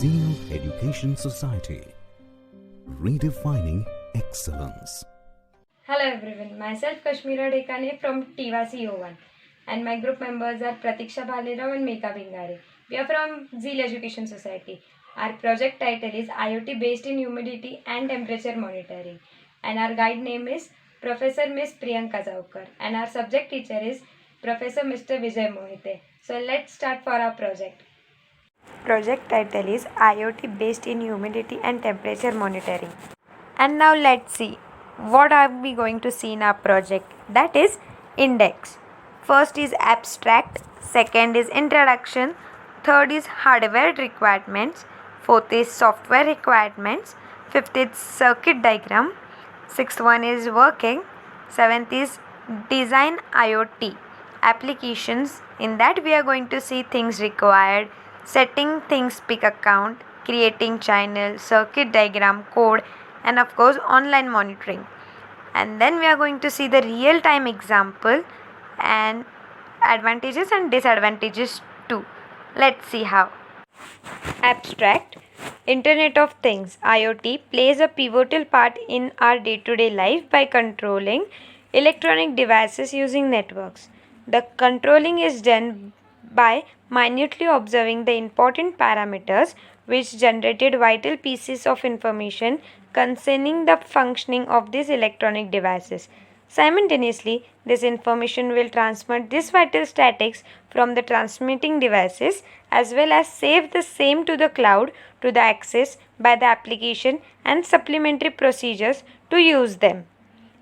Zeal Education Society, redefining excellence. Hello everyone, myself Kashmira Dekane from TVAC O1 and my group members are Pratiksha Bhalerao and Megha Bingare. We are from Zeal Education Society. Our project title is IoT Based Humidity and Temperature Monitoring and our guide name is Professor Miss Priyanka Zaukar and our subject teacher is Professor Mr. Vijay Mohite. So let's start for our project. Project title is IoT Based Humidity and Temperature Monitoring. And now let's see what are we going to see in our project, that is index. First is abstract, second is introduction, third is hardware requirements, fourth is software requirements, fifth is circuit diagram, sixth one is working, seventh is design IoT applications. In that we are going to see things required, setting Thingspeak account, creating channel, circuit diagram, code, and of course online monitoring. And then we are going to see the real-time example and advantages and disadvantages too. Let's see how. Abstract. Internet of Things IoT plays a pivotal part in our day-to-day life by controlling electronic devices using networks. The controlling is done by minutely observing the important parameters which generated vital pieces of information concerning the functioning of these electronic devices. Simultaneously, this information will transmit these vital statics from the transmitting devices as well as save the same to the cloud to the access by the application and supplementary procedures to use them.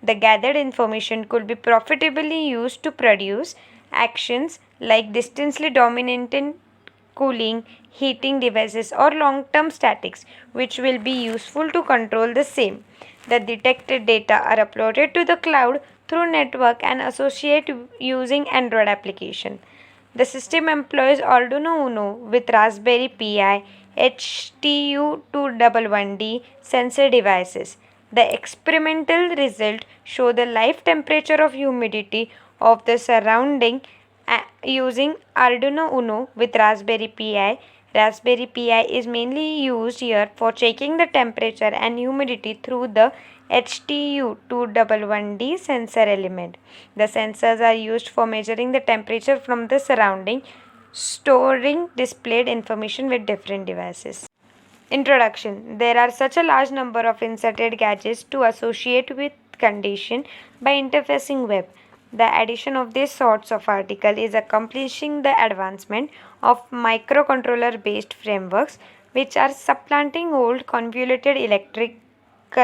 The gathered information could be profitably used to produce actions like distantly dominant cooling, heating devices or long-term statics, which will be useful to control the same. The detected data are uploaded to the cloud through network and associated using Android application. The system employs Arduino Uno with Raspberry Pi, HTU211D sensor devices. The experimental result show the live temperature of humidity of the surrounding using Arduino Uno with Raspberry Pi. Raspberry Pi is mainly used here for checking the temperature and humidity through the HTU211D sensor element. The sensors are used for measuring the temperature from the surrounding, storing displayed information with different devices. Introduction. There are such a large number of inserted gadgets to associate with condition by interfacing web. The addition of these sorts of article is accomplishing the advancement of microcontroller based frameworks which are supplanting old convoluted electric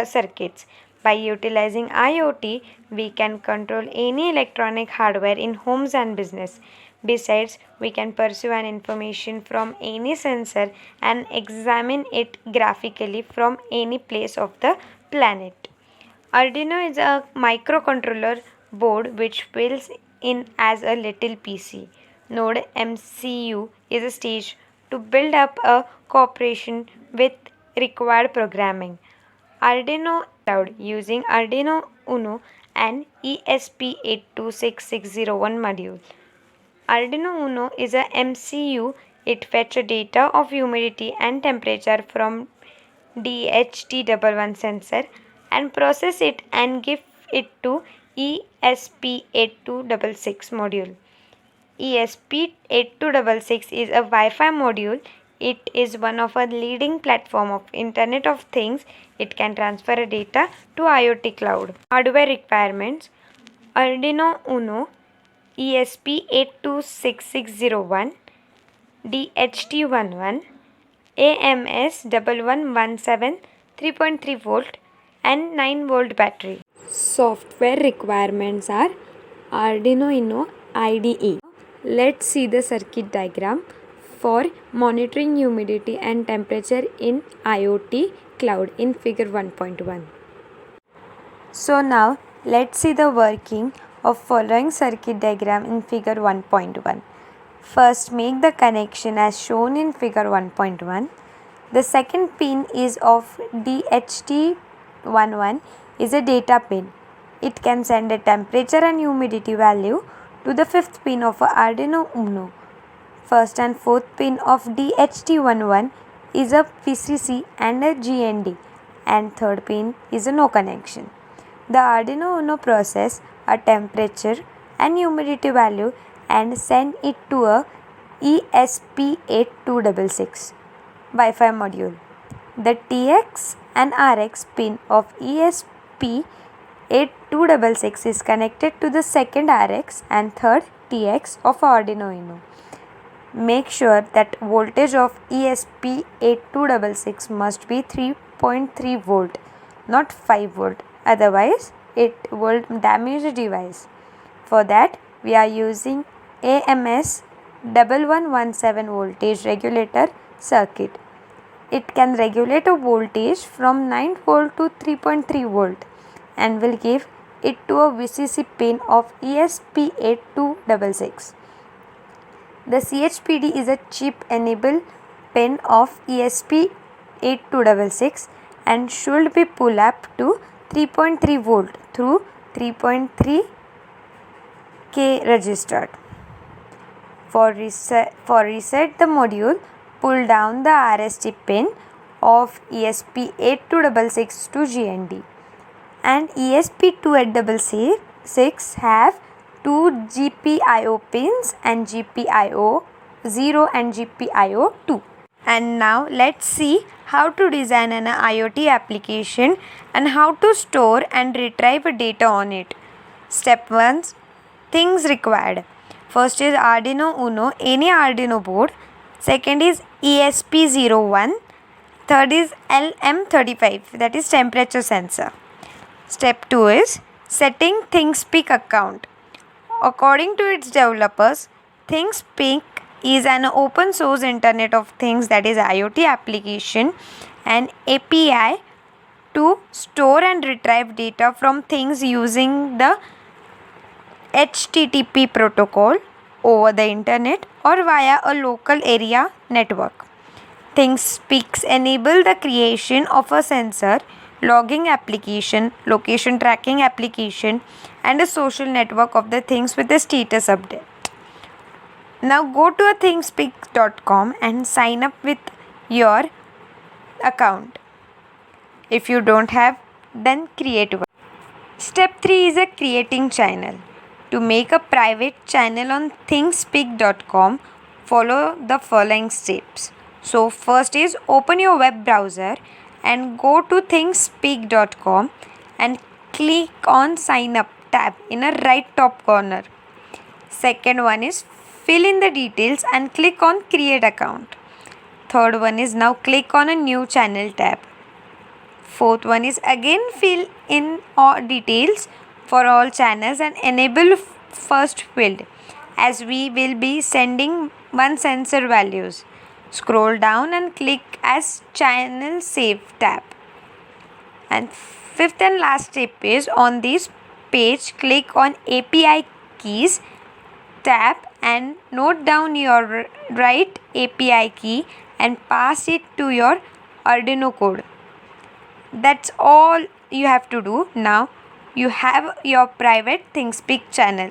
circuits. By utilizing IoT, we can control any electronic hardware in homes and business. Besides, we can pursue an information from any sensor and examine it graphically from any place of the planet. Arduino is a microcontroller board which builds in as a little PC. Node MCU is a stage to build up a cooperation with required programming. Arduino Cloud using Arduino Uno and ESP826601 module. Arduino Uno is a MCU. It fetches data of humidity and temperature from DHT11 sensor and process it and give it to ESP8266 module. ESP8266 is a Wi-Fi module. It is one of a leading platform of Internet of Things. It can transfer data to IoT cloud. Hardware requirements: Arduino Uno, ESP826601, DHT11, AMS1117 3.3 volt and 9 volt battery. Software requirements are Arduino Uno IDE. Let's see the circuit diagram for monitoring humidity and temperature in IoT cloud in figure 1.1. So now let's see the working of following circuit diagram in figure 1.1. First, make the connection as shown in figure 1.1. The second pin is of DHT11 is a data pin. It can send a temperature and humidity value to the fifth pin of Arduino Uno. First and fourth pin of DHT11 is a VCC and a GND, and third pin is a no connection. The Arduino Uno process a temperature and humidity value and send it to a ESP8266 Wi-Fi module. The TX and RX pin of ESP8266 is connected to the second RX and third TX of Arduino Uno. Make sure that voltage of ESP8266 must be 3.3 volt, not 5 volt. Otherwise, it will damage the device. For that, we are using AMS 1117 voltage regulator circuit. It can regulate a voltage from 9 volt to 3.3 volt and will give it to a VCC pin of ESP8266. The CHPD is a chip enable pin of ESP8266 and should be pull up to 3.3 volt through 3.3 K registered. For reset the module, pull down the RST pin of ESP8266 to GND. And ESP2866 have two GPIO pins and GPIO 0 and GPIO 2. And now let's see how to design an IoT application and how to store and retrieve data on it. Step 1. Things required. First is Arduino Uno, any Arduino board. Second is ESP01. Third is LM35, that is temperature sensor. Step 2 is setting Thingspeak account. According to its developers, Thingspeak is an open source Internet of Things, that is IoT application and API to store and retrieve data from things using the HTTP protocol over the internet or via a local area network. Thingspeak enable the creation of a sensor, logging application, location tracking application and a social network of the things with a status update. Now go to a thingspeak.com and sign up with your account. If you don't have, then create one. Step 3 is a creating channel. To make a private channel on thingspeak.com, follow the following steps. So first is open your web browser and go to thingspeak.com and click on sign up tab in a right top corner. Second one is fill in the details and click on create account. Third one is now click on a new channel tab. Fourth one is again fill in all details for all channels and enable first field, as we will be sending one sensor values. Scroll down and click as channel save tab. And fifth and last step is on this page click on API keys tab and note down your right API key and pass it to your Arduino code. That's all you have to do. Now you have your private Thingspeak channel.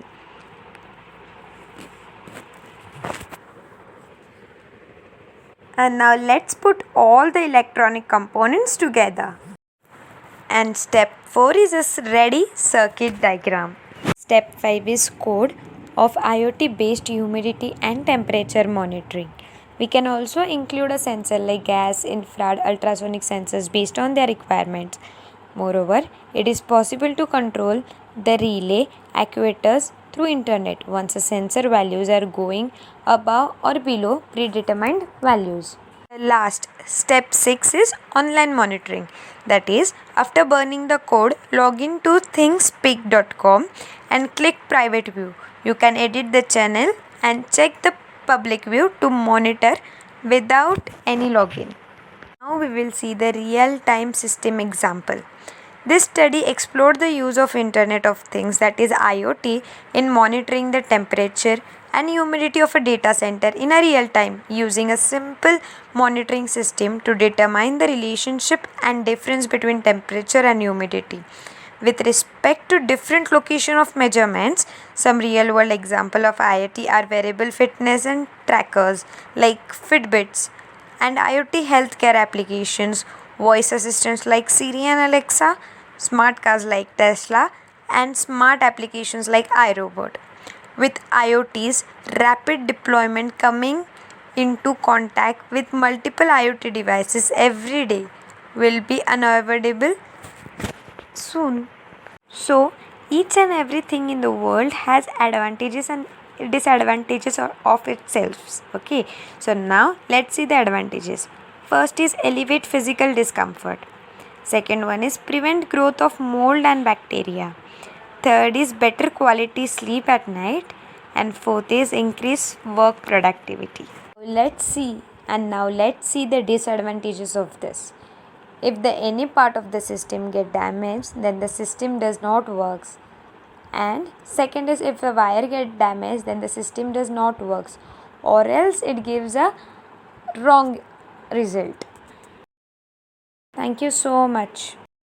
And now let's put all the electronic components together. And step 4 is a ready circuit diagram. Step 5 is code of IoT based humidity and temperature monitoring. We can also include a sensor like gas, infrared, ultrasonic sensors based on their requirements. Moreover, it is possible to control the relay actuators through internet once the sensor values are going above or below predetermined values. The last, step 6 is online monitoring. That is, after burning the code, log in to thingspeak.com and click private view. You can edit the channel and check the public view to monitor without any login. Now we will see the real-time system example. This study explored the use of Internet of Things, that is IoT, in monitoring the temperature and humidity of a data center in a real time using a simple monitoring system to determine the relationship and difference between temperature and humidity. With respect to different location of measurements, some real-world example of IoT are wearable fitness and trackers like Fitbits and IoT healthcare applications, voice assistants like Siri and Alexa, smart cars like Tesla, and smart applications like iRobot. With IoT's rapid deployment coming into contact with multiple IoT devices every day will be unavoidable soon. So, each and everything in the world has advantages and disadvantages of itself. Okay, so now let's see the advantages. First is elevate physical discomfort. Second one is prevent growth of mold and bacteria. Third is better quality sleep at night. And fourth is increase work productivity. Let's see the disadvantages of this. If the any part of the system get damaged, then the system does not works. And second is if a wire get damaged, then the system does not works, or else it gives a wrong result. Thank you so much.